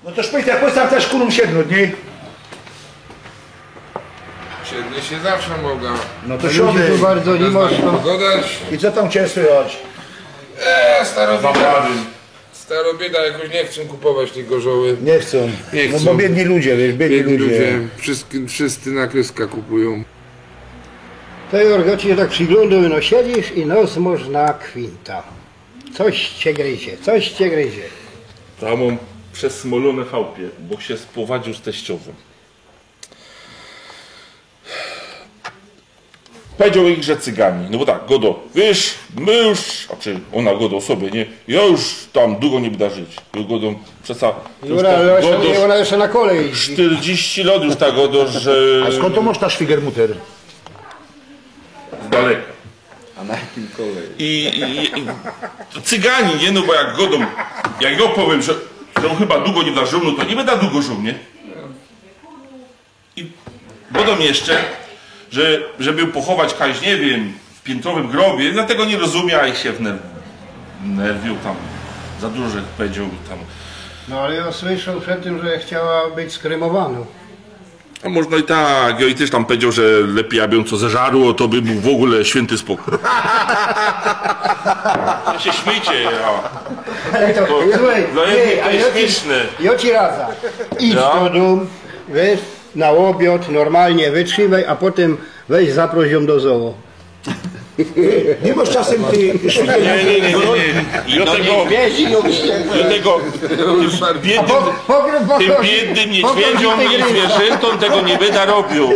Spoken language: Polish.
No to szpytaj, postaw też kurą 7 dni. 7 się zawsze mogą. No to Ludzie siody. tu bardzo nie mocno. Pogodać. I co tam cię słychać? Starobieda jakoś nie chcą kupować tej gorzoły. Nie chcą. Nie No chcą. bo biedni ludzie, wiesz, biedni ludzie. Wszyscy na kryska kupują. To Jorgo ci tak przyglądał, no siedzisz i nos można kwinta. Coś cię gryzie, coś cię gryzie. To mam przesmolone fałpie, bo się spowadził z teściową. Powiedział ich, że cygani. No bo tak, Godo, wiesz, my już, znaczy ona Godo sobie, nie? Ja już tam długo nie będę żyć. Ja Godo, Jura, ale ona jeszcze na kolej jeździ. 40 lat już tak Godo, że... A skąd to masz ta szwigermuter? Z daleka. A na jakim kolei? I to cygani, nie? No bo jak Godą, jak ja powiem, że on chyba długo nie da żył, no to nie będę długo żył, nie? I Godą jeszcze, żeby pochować kaś, nie wiem, w piętrowym grobie, dlatego nie rozumie, a ich się wnerwił tam. Za dużo, że powiedział tam. No ale ja słyszał przed tym, że chciała być skremowaną. A można i tak, ja i też tam powiedział, że lepiej aby ją co zeżarło, to by był w ogóle święty spokój. Ja się śmiejcie, Słuchaj, dla jednych to jest śmieszne. Ja ci radzę. Idź No. do domu, wiesz, na obiad, normalnie wytrzymaj, a potem weź zaproś ją do zoo. Nie masz czasem ty Nie. I do tego, tym biednym niedźwiedziom i zwierzętom tego nie będę robił.